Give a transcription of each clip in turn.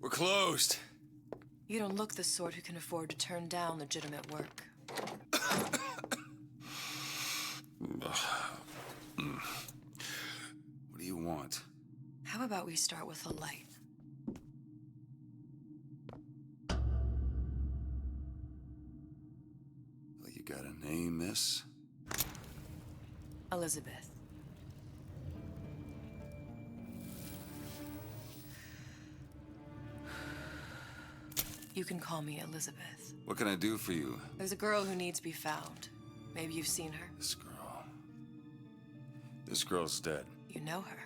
We're closed. You don't look the sort who can afford to turn down legitimate work. What do you want? How about we start with a light? Well, you got a name, miss? Elizabeth. You can call me Elizabeth. What can I do for you? There's a girl who needs to be found. Maybe you've seen her. This girl's dead. You know her.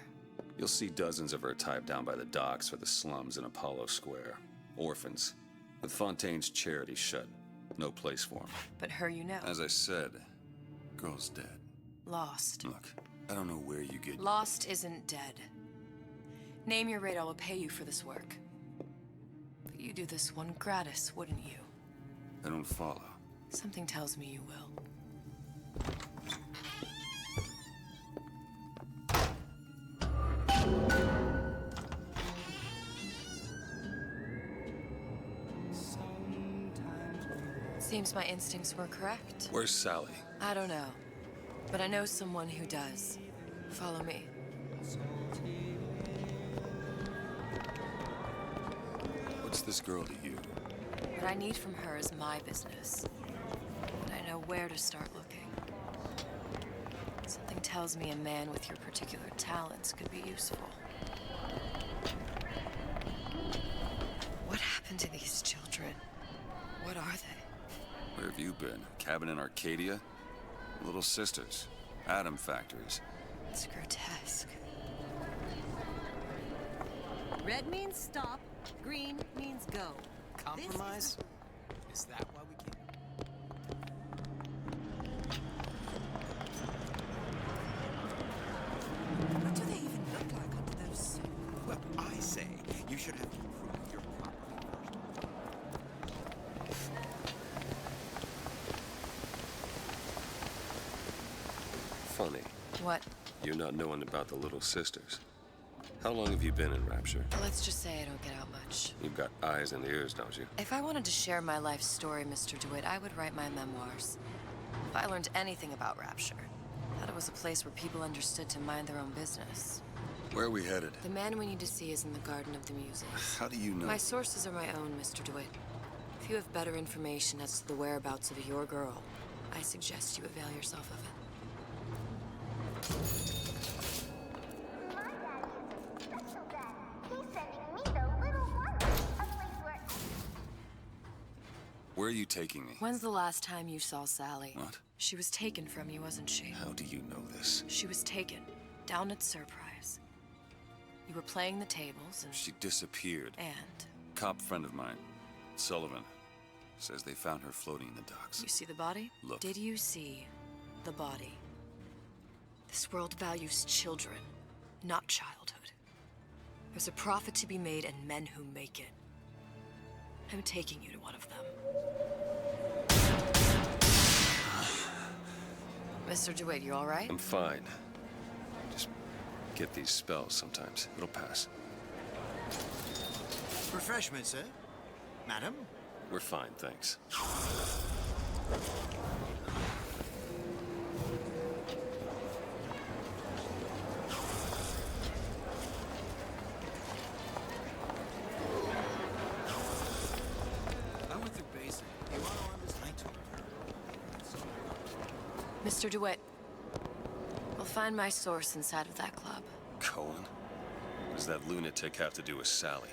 You'll see dozens of her tied down by the docks or the slums in Apollo Square. Orphans. With Fontaine's charity shut. No place for them. But her you know. As I said, girl's dead. Lost. Look, I don't know where you get... Lost isn't dead. Name your rate, I will pay you for this work. But you do this one gratis, wouldn't you? I don't follow. Something tells me you will. Seems my instincts were correct. Where's Sally? I don't know. But I know someone who does. Follow me. What's this girl to you? What I need from her is my business. And I know where to start looking. Something tells me a man with your particular talents could be useful. What happened to these children? What are they? Where have you been? Cabin in Arcadia? Little sisters. Atom factories. It's grotesque. Red means stop, green means go. Compromise? Is that why we came? What do they even look like under those suits? Well, I say you should have to prove your property first. Funny. What? You're not knowing about the Little Sisters. How long have you been in Rapture? Let's just say I don't get out much. You've got eyes and ears, don't you? If I wanted to share my life story, Mr. DeWitt, I would write my memoirs. If I learned anything about Rapture, I thought it was a place where people understood to mind their own business. Where are we headed? The man we need to see is in the Garden of the Muses. How do you know? My sources are my own, Mr. DeWitt. If you have better information as to the whereabouts of your girl, I suggest you avail yourself of it. Where are you taking me? When's the last time you saw Sally? What? She was taken from you, wasn't she? How do you know this? She was taken, down at Surprise. You were playing the tables and... She disappeared. And? Cop friend of mine, Sullivan, says they found her floating in the docks. You see the body? Look. Did you see the body? This world values children, not childhood. There's a profit to be made and men who make it. I'm taking you to one of them. Mr. DeWitt, you all right? I'm fine. Just get these spells sometimes. It'll pass. Refreshment, sir? Madam? We're fine, thanks. I went through basic. You are on this night tour. Mr. DeWitt, we'll find my source inside of that club. Cohen? What does that lunatic have to do with Sally?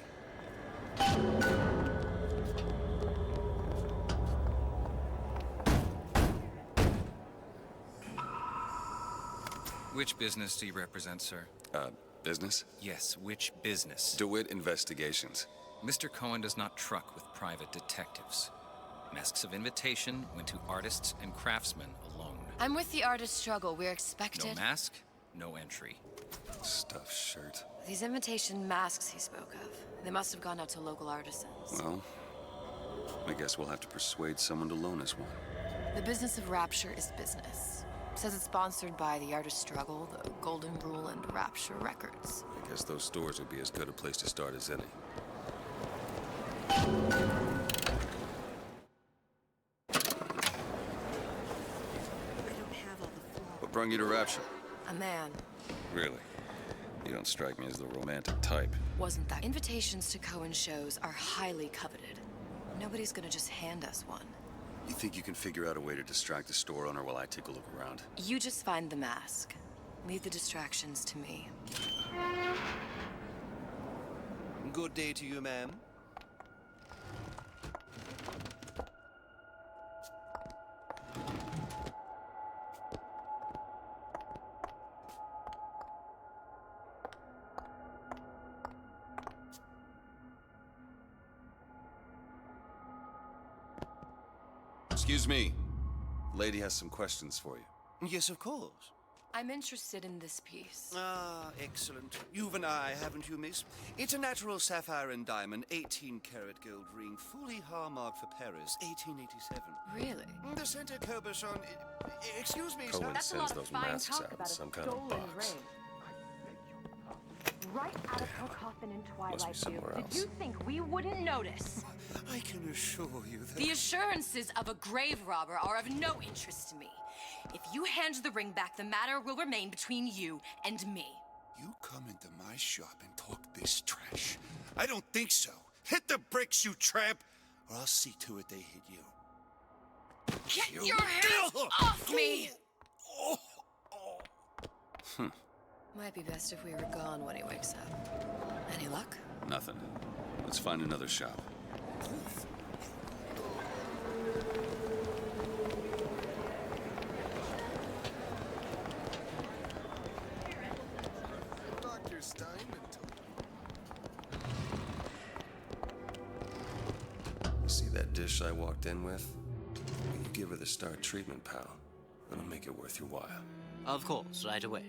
Which business do you represent, sir? Business? Yes, which business? DeWitt Investigations. Mr. Cohen does not truck with private detectives. Masks of invitation went to artists and craftsmen alone. I'm with the artist struggle. We're expected. No mask, no entry. Stuffed shirt. These invitation masks he spoke of, they must have gone out to local artisans. Well, I guess we'll have to persuade someone to loan us one. The business of Rapture is business. Says it's sponsored by the Artist Struggle, the Golden Rule, and Rapture Records. I guess those stores would be as good a place to start as any. I don't have all the flaws. What brung you to Rapture? A man. Really? You don't strike me as the romantic type. Wasn't that? Invitations to Cohen shows are highly coveted. Nobody's gonna just hand us one. You think you can figure out a way to distract the store owner while I take a look around? You just find the mask. Leave the distractions to me. Good day to you, ma'am. Excuse me. Lady has some questions for you. Yes, of course. I'm interested in this piece. Ah, excellent. You've an eye, haven't you, miss? It's a natural sapphire and diamond, 18-karat gold ring, fully hallmarked for Paris, 1887. Really? The center cabochon... Excuse me, sir. Cohen That's a sends lot of those fine masks talk out in about a some kind of stolen box. ring. Right out of her coffin in Twilight View. somewhere Did else. you think we wouldn't notice? I can assure you that... The assurances of a grave robber are of no interest to me. If you hand the ring back, the matter will remain between you and me. You come into my shop and talk this trash? I don't think so. Hit the bricks, you tramp, or I'll see to it they hit you. Get You- your hands off me! Hmm. Might be best if we were gone when he wakes up. Any luck? Nothing. Let's find another shop. Dr. Steinman You see that dish I walked in with? You give her the star treatment, pal. It'll make it worth your while. Of course, right away.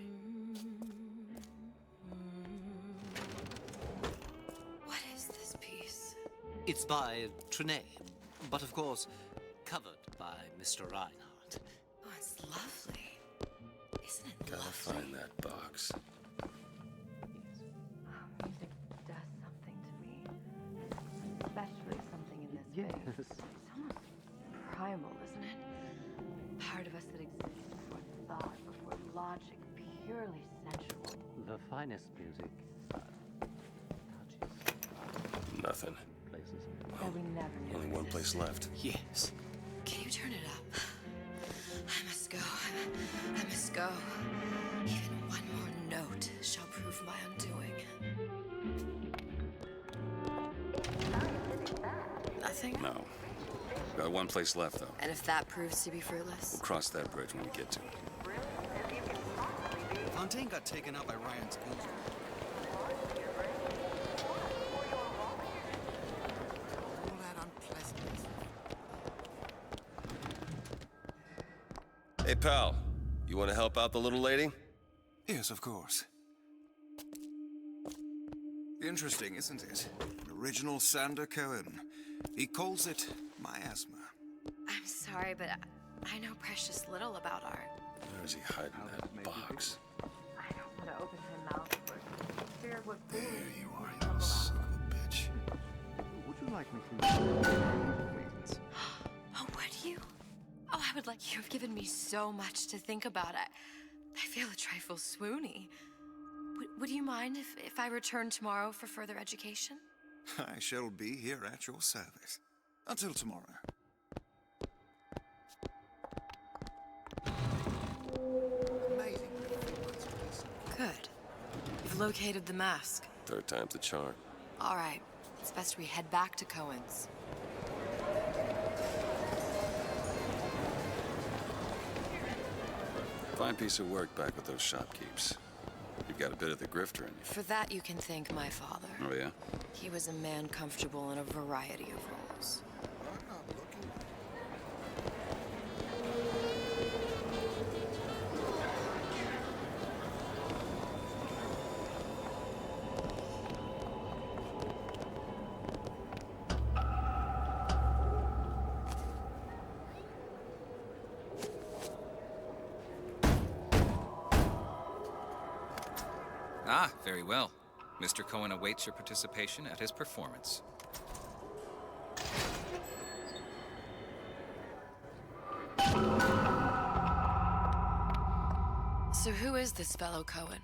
What is this piece? It's by Trenet, but of course, covered by Mr. Reinhardt. Oh, it's lovely. Isn't it Gotta lovely? find that box. Music does something to me. Especially something in this face. It's almost primal, isn't it? Part of us that exists before thought, before logic, purely sensual. The finest music touches Nothing. places. That we never knew Only one place left. Yes. Can you turn it up? I must go. I must go. Even one more note shall prove my undoing. Nothing? No. Got one place left, though. And if that proves to be fruitless? We'll cross that bridge when we get to it. Fontaine got taken out by Ryan's ghost. All that unpleasantness. Hey, pal. You want to help out the little lady? Yes, of course. Interesting, isn't it? An original Sander Cohen. He calls it miasma. I'm sorry, but I know precious little about art. Where is he hiding that box? I don't want to open my mouth for fear of what There you are, you son of a bitch. Would you like me to? Oh, would you? Oh, I would like you have given me so much to think about. I feel a trifle swoony. Would you mind if I return tomorrow for further education? I shall be here at your service. Until tomorrow. Amazing. Good. You've located the mask. Third time's the charm. All right. It's best we head back to Cohen's. Fine piece of work back with those shopkeepers. You've got a bit of the grifter in you. For that, you can thank my father. Oh, yeah? He was a man comfortable in a variety of roles. I'm not looking. Ah, very well. Mr. Cohen awaits your participation at his performance. So who is this fellow Cohen?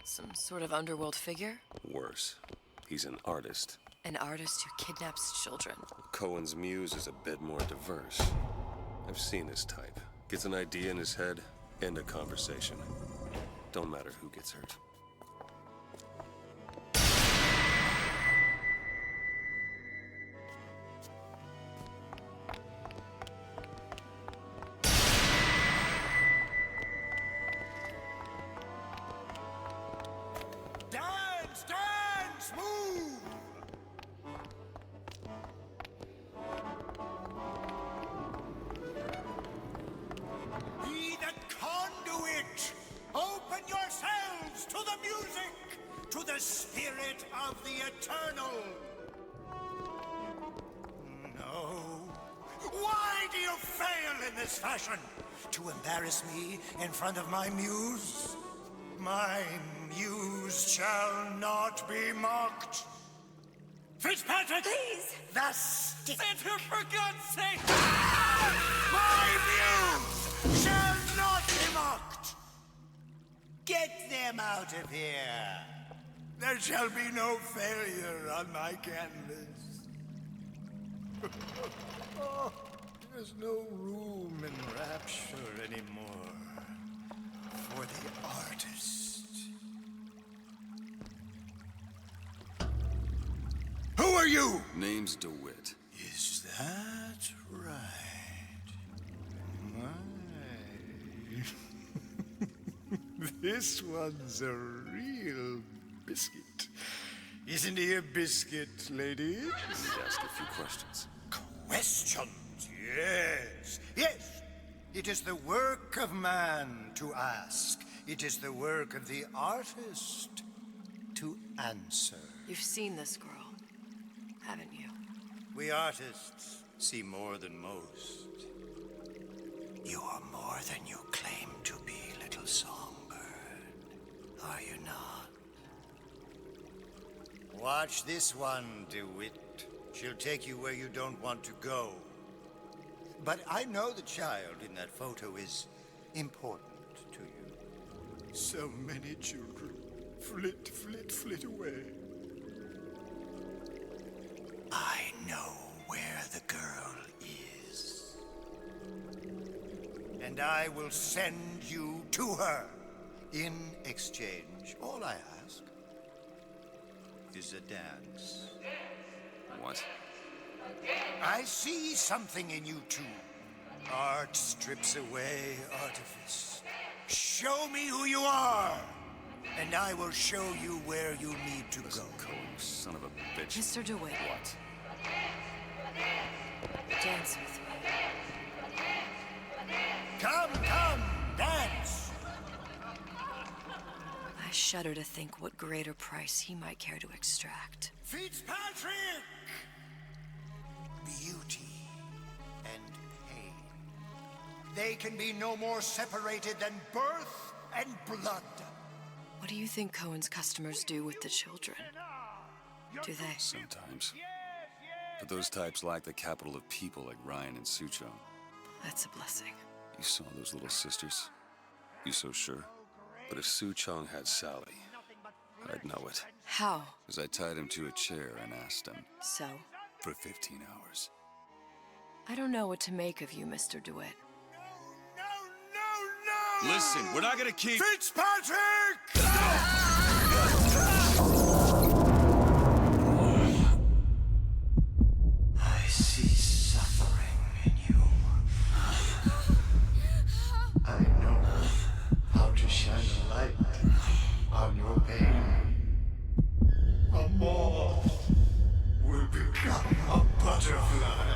Some sort of underworld figure? Worse, he's an artist. An artist who kidnaps children. Cohen's muse is a bit more diverse. I've seen this type. Gets an idea in his head, end a conversation. Don't matter who gets hurt. Dance, dance, move! Be the conduit! Open yourselves to the music, to the spirit of the eternal! No. Why do you fail in this fashion? To embarrass me in front of my muse? My muse shall not be mocked. Fitzpatrick! Please! The stick! Center, for God's sake! My muse shall not be mocked! Get them out of here! There shall be no failure on my canvas. Oh, there's no room in rapture anymore for the artist. Who are you? Name's DeWitt. Is that right? My. This one's a real biscuit. Isn't he a biscuit, ladies? Just ask a few questions. Questions, yes. Yes. It is the work of man to ask. It is the work of the artist to answer. You've seen this girl, haven't you? We artists see more than most. You are more than you claim to be, little songbird. Are you not? Watch this one, DeWitt. She'll take you where you don't want to go. But I know the child in that photo is important to you. So many children flit, flit, flit away. I know where the girl is. And I will send you to her. In exchange, all I ask is a dance. What? I see something in you two. Art strips away artifice. Show me who you are, and I will show you where you need to Listen, go. Cohen, you son of a bitch. Mr. DeWitt, What? dance with me. Come, come, dance! I shudder to think what greater price he might care to extract. Fitzpatrick! Beauty and pain. They can be no more separated than birth and blood. What do you think Cohen's customers do with the children? Do they? Sometimes. But those types lack the capital of people like Ryan and Suchong. That's a blessing. You saw those little sisters? You so sure? But if Suchong had Sally, I'd know it. How? As I tied him to a chair and asked him So? for 15 hours. I don't know what to make of you, Mr. DeWitt. No! Listen, we're not gonna keep... Fitzpatrick! I see suffering in you. I know how to shine a light on your pain. A moth will become a butterfly.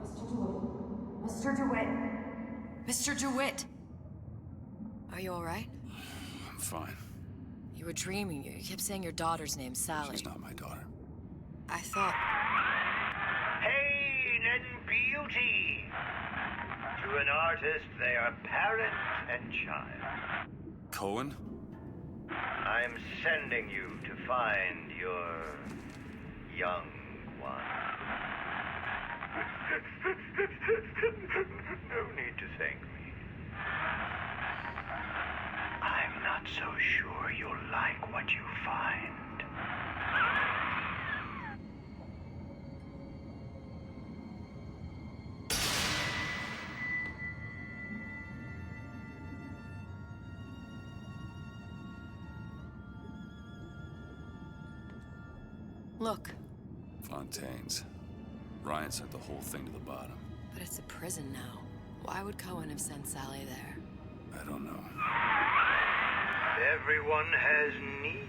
Mr. DeWitt. Mr. DeWitt. Mr. DeWitt! Are you alright? I'm fine. You were dreaming. You kept saying your daughter's name, Sally. She's not my daughter. I thought... Pain and beauty. To an artist, they are parent and child. Cohen? I'm sending you to find your young one. No need to thank me. I'm not so sure you'll like what you find. Look, Fontaine's. Ryan sent the whole thing to the bottom. but it's a prison now. Why would Cohen have sent Sally there? I don't know. Everyone has needs.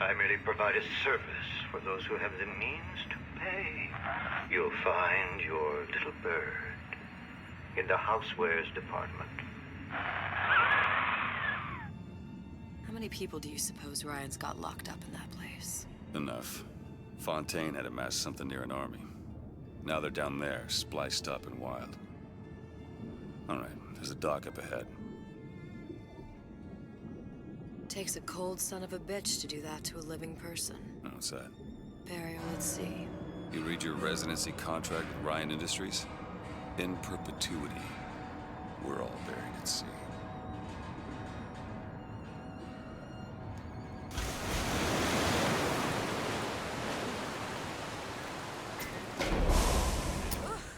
I merely provide a service for those who have the means to pay. You'll find your little bird in the housewares department. How many people do you suppose Ryan's got locked up in that place? Enough. Fontaine had amassed something near an army. Now they're down there, spliced up and wild. All right, there's a dock up ahead. Takes a cold son of a bitch to do that to a living person. What's that? Barry, let's see. You read your residency contract with Ryan Industries? In perpetuity, we're all buried at sea.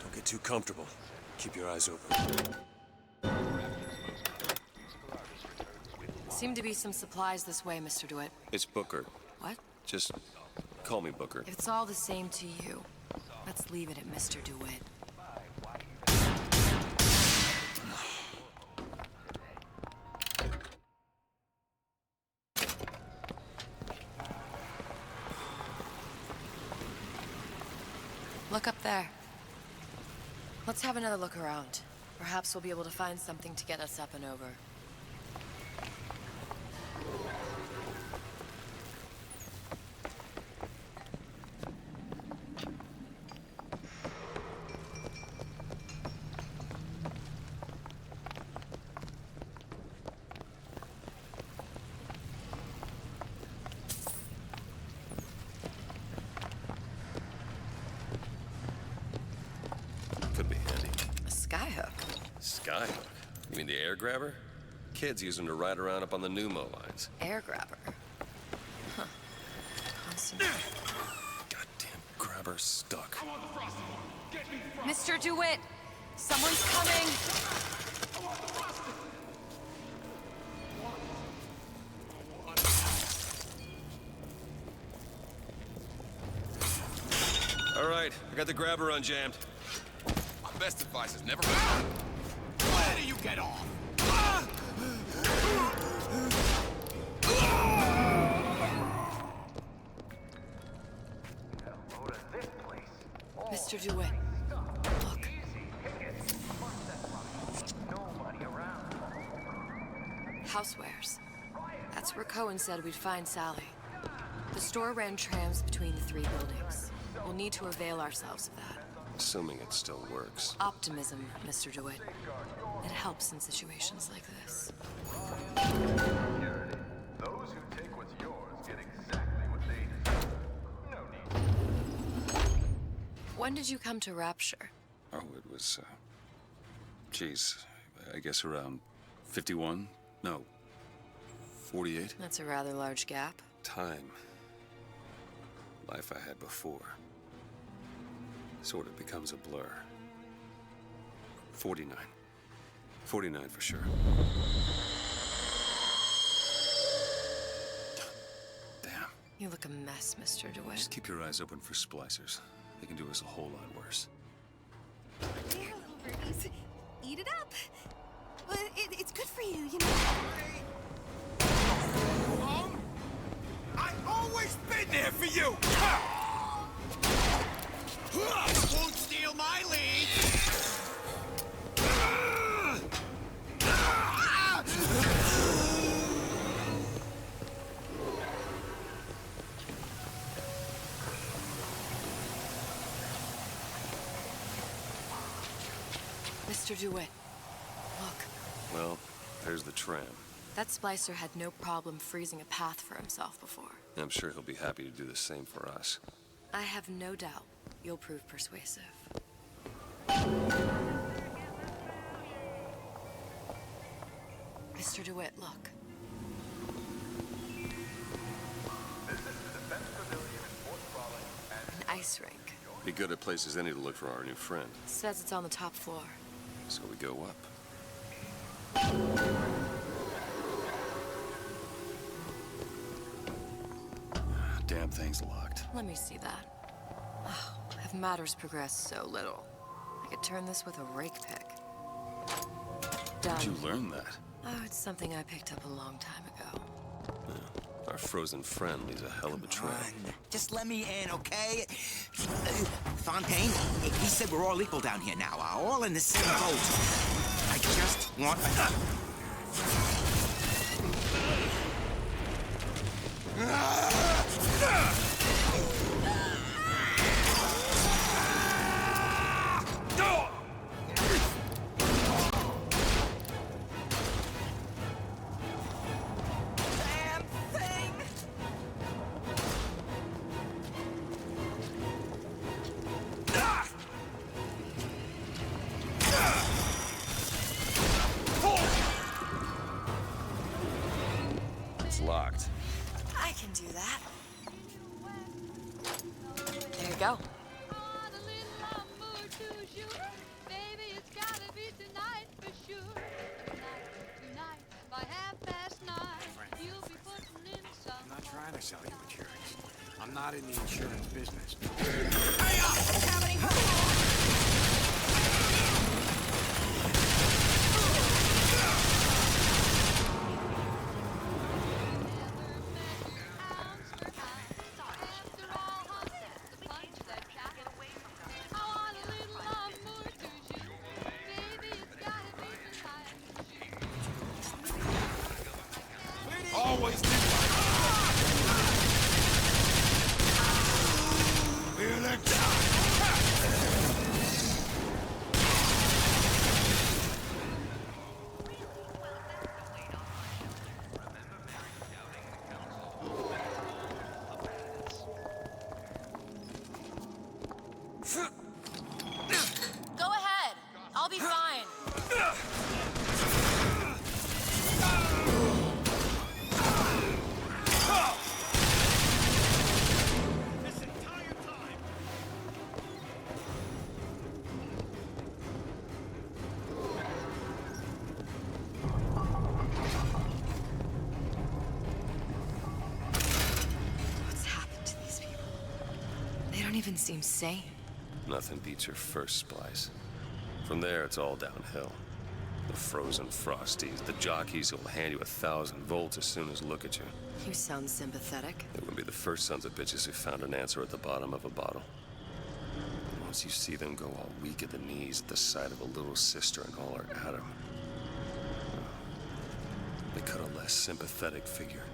Don't get too comfortable. Keep your eyes open. Seem to be some supplies this way, Mr. DeWitt. It's Booker. What? Just call me Booker. If it's all the same to you, let's leave it at Mr. DeWitt. Look up there. Let's have another look around. Perhaps we'll be able to find something to get us up and over. Could be handy. A skyhook. Skyhook? You mean the air grabber? Kids use them to ride around up on the pneumo lines. Air grabber. Huh. Constant. Goddamn grabber stuck. Mr. DeWitt! Someone's coming! All right, I got the grabber unjammed. My best advice is never... Where do you get off? Mr. DeWitt, look. Housewares. That's where Cohen said we'd find Sally. The store ran trams between the three buildings. We'll need to avail ourselves of that. Assuming it still works. Optimism, Mr. DeWitt. It helps in situations like this. Those who take what's yours get exactly what they deserve. No need. When did you come to Rapture? Oh, it was, geez, I guess around 51? No, 48? That's a rather large gap. Time. Life I had before. Sort of becomes a blur. 49. 49 for sure. Damn. You look a mess, Mr. DeWitt. Just keep your eyes open for splicers. They can do us a whole lot worse. Here, little birdies. Eat it up. Well, it's good for you, you know. Mom? I've always been there for you! Won't steal my lead! Mr. DeWitt, look. Well, there's the tram. That splicer had no problem freezing a path for himself before. I'm sure he'll be happy to do the same for us. I have no doubt you'll prove persuasive. Mr. DeWitt, look. An ice rink. Be good at places any to look for our new friend. Says it's on the top floor. So we go up. Damn thing's locked. Let me see that. Oh, have matters progressed so little? I could turn this with a rake pick. Done. How'd you learn that? Oh, it's something I picked up a long time ago. Yeah. Our frozen friend leaves a hell of a trail. Just let me in, okay? Fontaine, he said we're all equal down here now, all in the same boat. I just want... It's locked. I can do that. There you go. I'm not trying to sell you insurance. I'm not in the insurance business. Always did Go ahead. I'll be fine. What's happened to these people? They don't even seem sane. Nothing beats your first splice. From there, it's all downhill. The frozen frosties, the jockeys who'll hand you 1,000 volts as soon as look at you. You sound sympathetic. They wouldn't be the first sons of bitches who found an answer at the bottom of a bottle. And once you see them go all weak at the knees at the sight of a little sister and all her Adam, they cut a less sympathetic figure.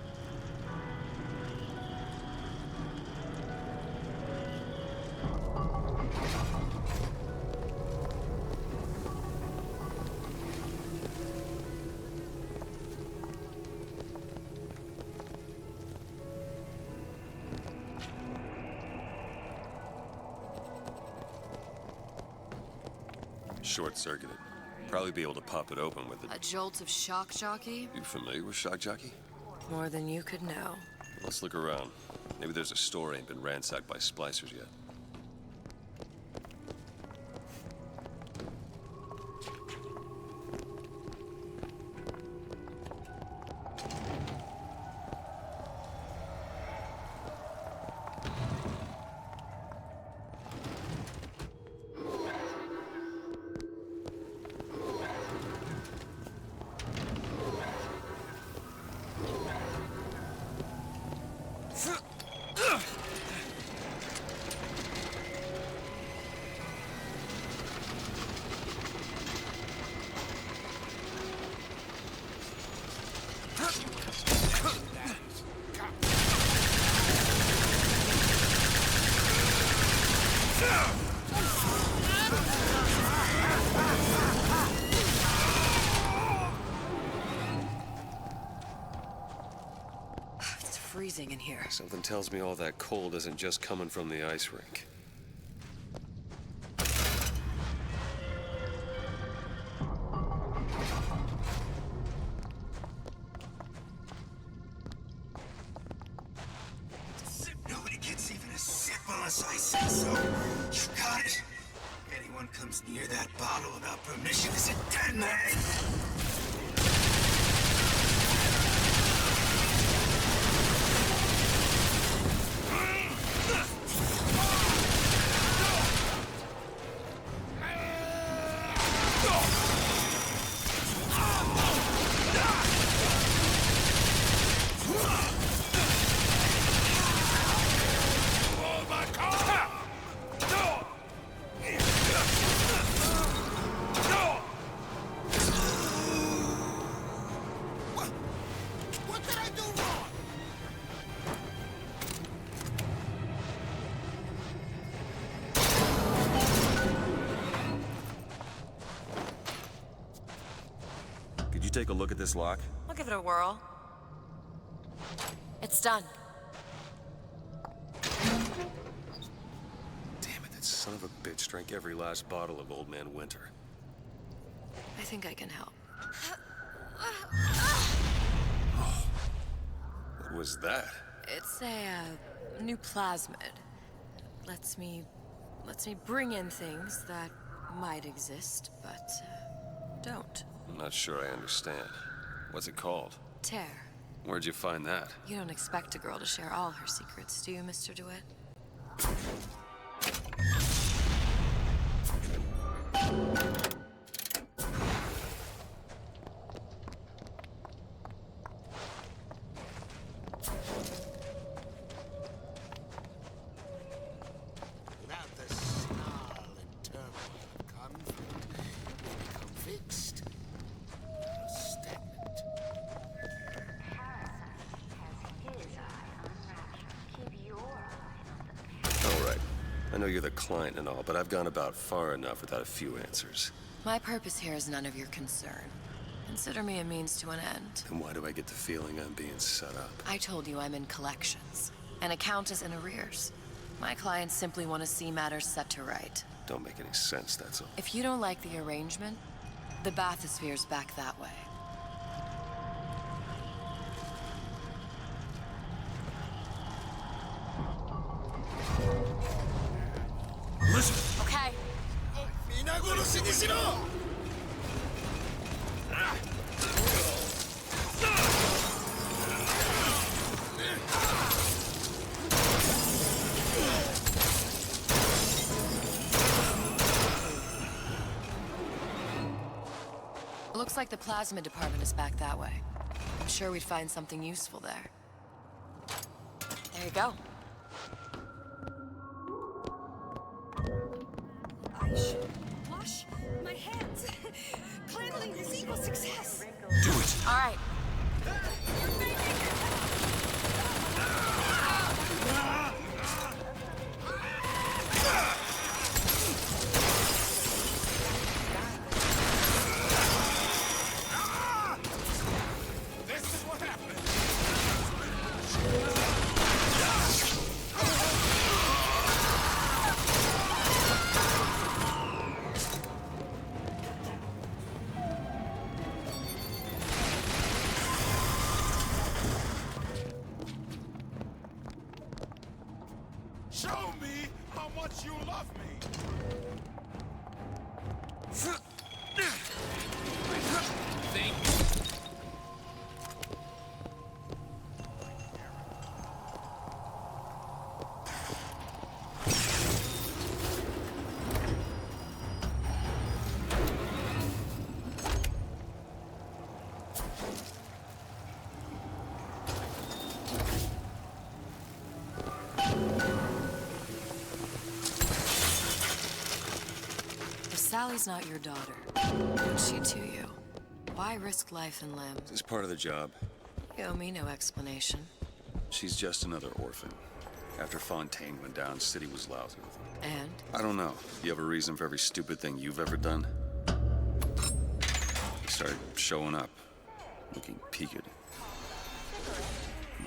Short-circuited. Probably be able to pop it open with A jolt of shock jockey? You familiar with shock jockey? More than you could know. Let's look around. Maybe there's a store ain't been ransacked by splicers yet. freezing in here. Something tells me all that cold isn't just coming from the ice rink. Nobody gets even a sip unless I say so. You got it. Anyone comes near that bottle without permission is a dead man. Could you take a look at this lock? I'll give it a whirl. It's done. Damn it, that son of a bitch drank every last bottle of Old Man Winter. I think I can help. What was that? It's a new plasmid. Lets me bring in things that might exist, but don't. I'm not sure I understand. What's it called? Tear. Where'd you find that? You don't expect a girl to share all her secrets, do you, Mr. DeWitt? Without the snarl and turmoil of conflict, they become fixed, stagnant. All right. I know you're the client and all, but I've gone about far enough without a few answers. My purpose here is none of your concern. Consider me a means to an end. Then why do I get the feeling I'm being set up? I told you I'm in collections. An account is in arrears. My clients simply want to see matters set to right. Don't make any sense, that's all. If you don't like the arrangement, the bathysphere's back that way. Listen. Okay. Looks like the plasma department is back that way. I'm sure we'd find something useful there. There you go. I should wash my hands. Cleanliness equals success. Do it. All right. This is what happened. Show me how much you love me. Thank you. If Sally's not your daughter, what's she to you? Why risk life and limb? It's part of the job. You owe me no explanation. She's just another orphan. After Fontaine went down, City was lousy with him. And? I don't know. You have a reason for every stupid thing you've ever done? He started showing up, looking peaked.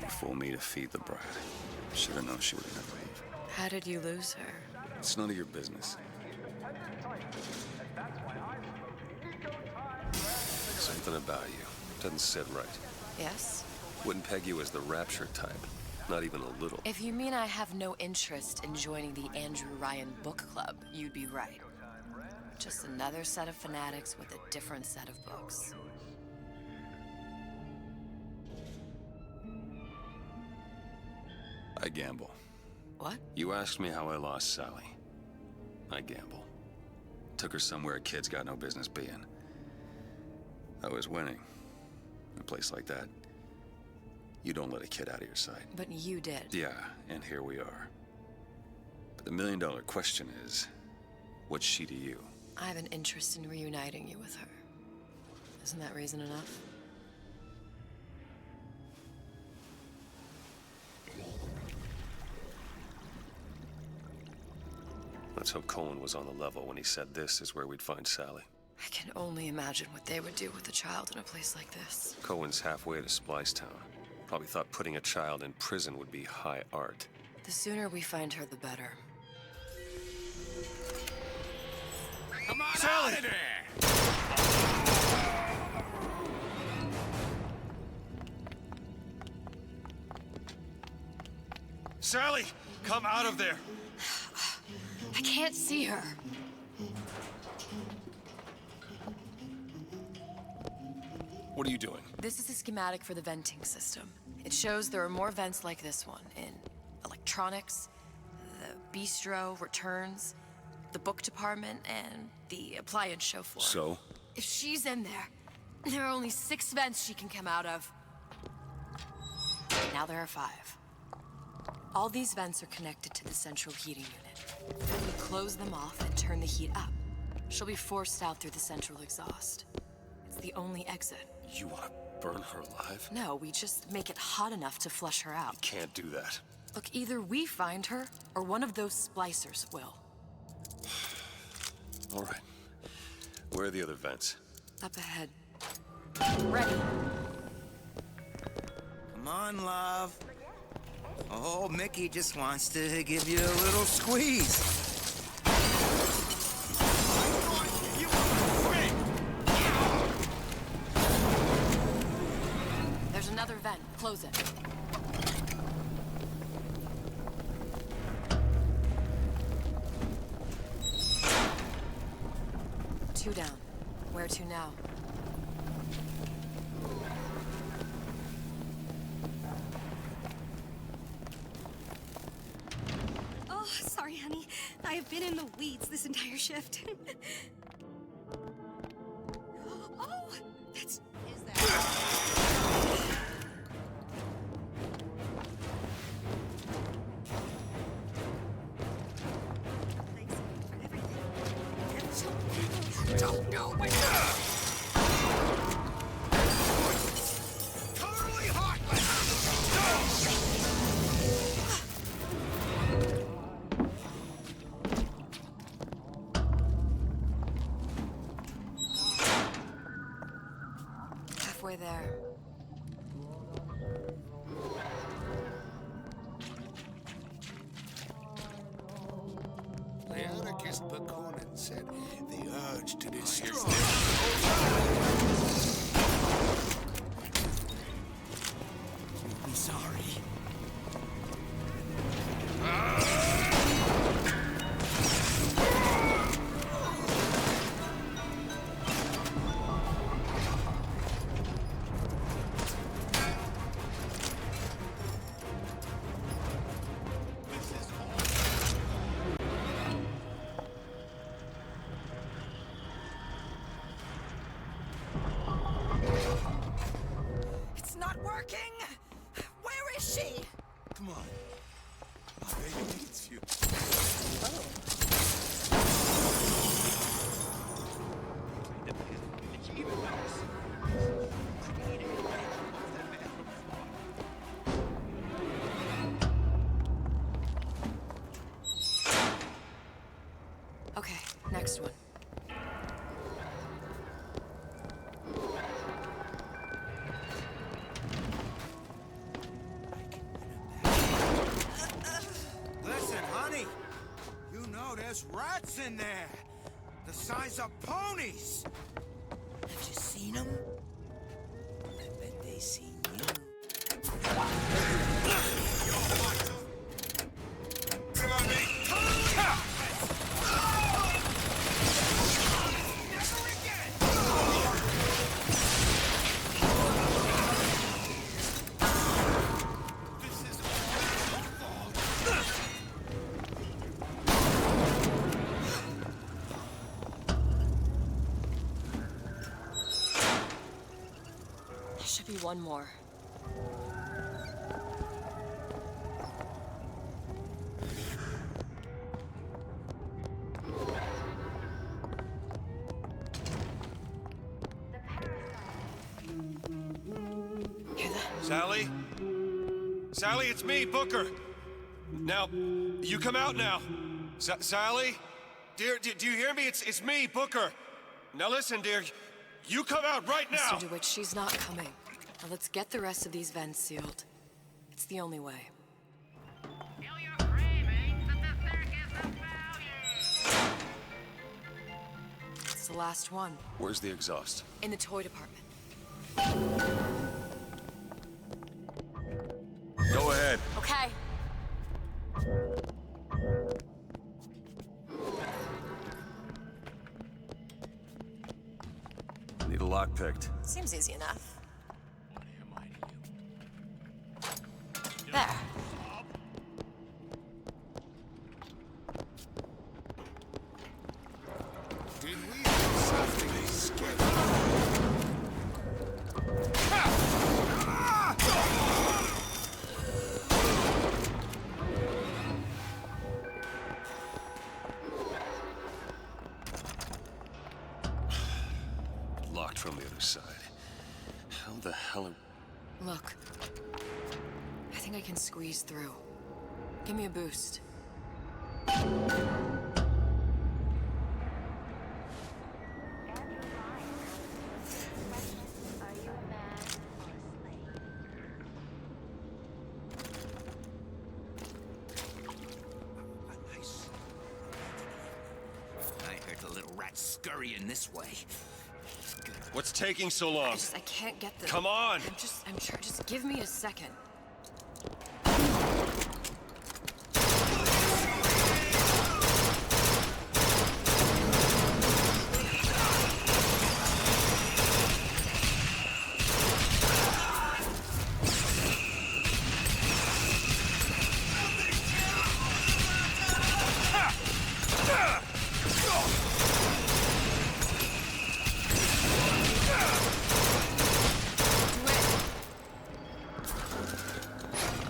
fool me to feed the brat. Should have known she would never leave. How did you lose her? It's none of your business. Something about you doesn't sit right. Yes? Wouldn't peg you as the rapture type. Not even a little. If you mean I have no interest in joining the Andrew Ryan book club, you'd be right. Just another set of fanatics with a different set of books. I gamble. What? You asked me how I lost Sally. I gamble. Took her somewhere kids got no business being. I was winning. In a place like that, you don't let a kid out of your sight. But you did. Yeah, and here we are. But the million-dollar question is, what's she to you? I have an interest in reuniting you with her. Isn't that reason enough? Let's hope Cohen was on the level when he said this is where we'd find Sally. I can only imagine what they would do with a child in a place like this. Cohen's halfway to Splicetown. Probably thought putting a child in prison would be high art. The sooner we find her, the better. Come on Sally! out of there! Sally! Come out of there! I can't see her. What are you doing? This is a schematic for the venting system. It shows there are more vents like this one in electronics, the bistro, returns, the book department, and the appliance show floor. So? If she's in there, there are only 6 vents she can come out of. Now there are 5. All these vents are connected to the central heating unit. We close them off and turn the heat up. She'll be forced out through the central exhaust. It's the only exit. You want to burn her alive? No, we just make it hot enough to flush her out. Can't do that. Look, either we find her, or one of those splicers will. All right. Where are the other vents? Up ahead. Ready. Come on, love. Oh, Mickey just wants to give you a little squeeze. There's another vent. Close it. Two down. Where to now? Oh, sorry, honey. I have been in the weeds this entire shift. Oh, that's... Is that... Don't know my totally heartless! Halfway there. The anarchist Bakunin said the urge to destroy. You'll be sorry. It's not working! Where is she? Come on. My baby needs you. Okay, next one. in there. The size of ponies. Have you seen them? I bet they seen you. There should be one more. Sally? Sally, it's me, Booker. Now, you come out now. Sally? Dear, do you hear me? It's me, Booker. Now listen, dear. You come out right now! Mr. DeWitt, she's not coming. Now let's get the rest of these vents sealed. It's the only way. It's the last one. Where's the exhaust? In the toy department. Go ahead. Okay. Need a lock picked. Seems easy enough. There. Did we do something scary? Locked from the other side. How the hell are... Look. I think I can squeeze through. Give me a boost. I heard the little rat scurrying this way. What's taking so long? I can't get the... Come on! I'm sure, just give me a second.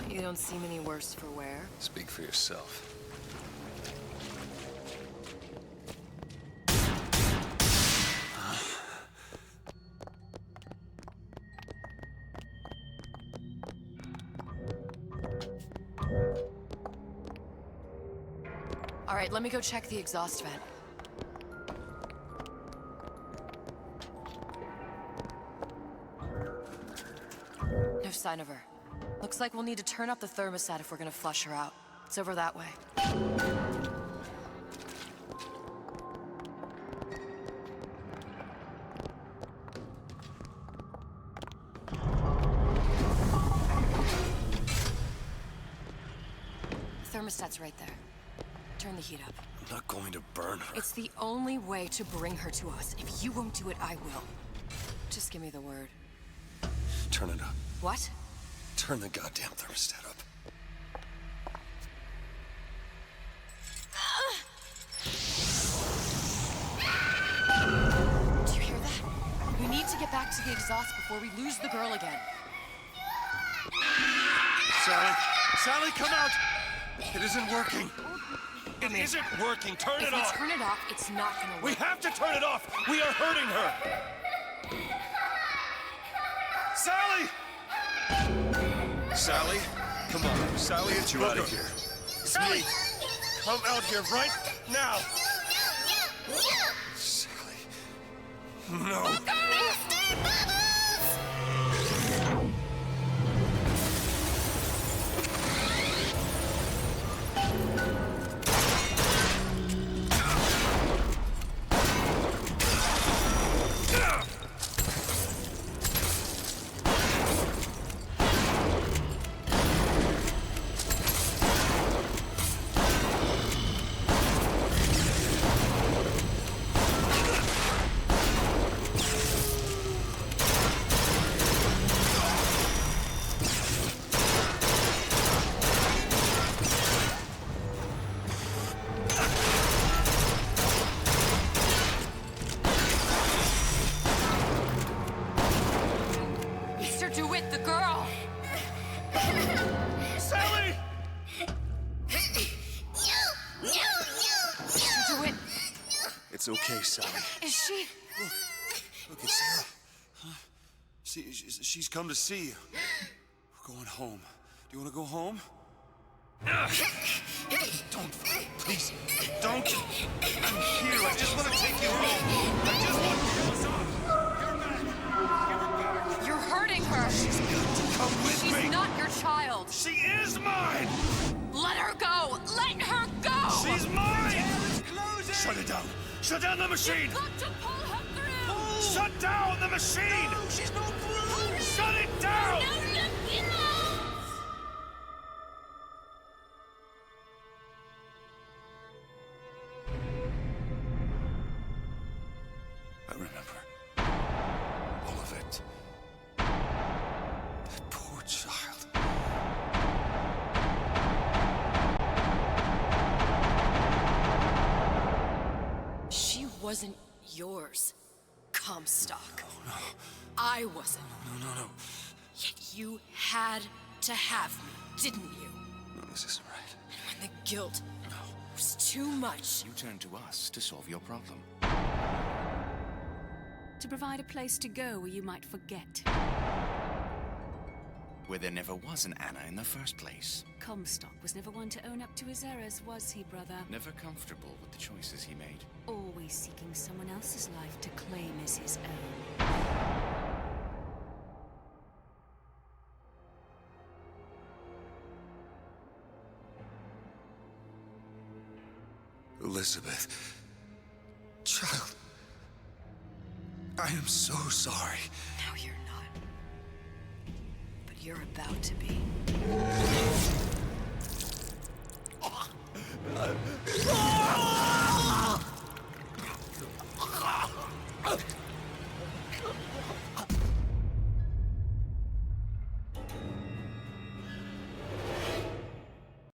You don't seem any worse for wear. Speak for yourself. All right, let me go check the exhaust vent. No sign of her. Looks like we'll need to turn up the thermostat if we're gonna flush her out. It's over that way. Thermostat's right there. Turn the heat up. I'm not going to burn her. It's the only way to bring her to us. If you won't do it, I will. Just give me the word. Turn it up. What? Turn the goddamn thermostat up. Do you hear that? We need to get back to the exhaust before we lose the girl again. Sally! Sally, come out! It isn't working. It isn't working. Turn it off. If we turn it off, it's not gonna work. We have to turn it off. We are hurting her. Sally! Sally, come on. Sally, it's You Booker. out of here. It's me. Come out here right now. Sally. No. Mr. Bubbles! DeWitt, the girl! Sally! Mr. DeWitt, It's okay, Sally. is she? Look, it's Sarah. Huh? She's come to see you. We're going home. Do you want to go home? Don't, please, don't. I'm here. I just want to take you home. I just want to... You're hurting her. She's got to come with me. She's not your child. She is mine. Let her go. Let her go. She's mine. Shut it down. Shut down the machine. You've got to pull her through. Shut down the machine. No, she's no through. Shut it down. I remember all of it. That poor child. She wasn't yours, Comstock. No. I wasn't. No. Yet you had to have me, didn't you? No, this isn't right. And when the guilt was too much, You turn to us to solve your problem. To provide a place to go where you might forget. Where there never was an Anna in the first place. Comstock was never one to own up to his errors, was he, brother? Never comfortable with the choices he made. Always seeking someone else's life to claim as his own. Elizabeth. Child. I am so sorry. no, you're not. But you're about to be.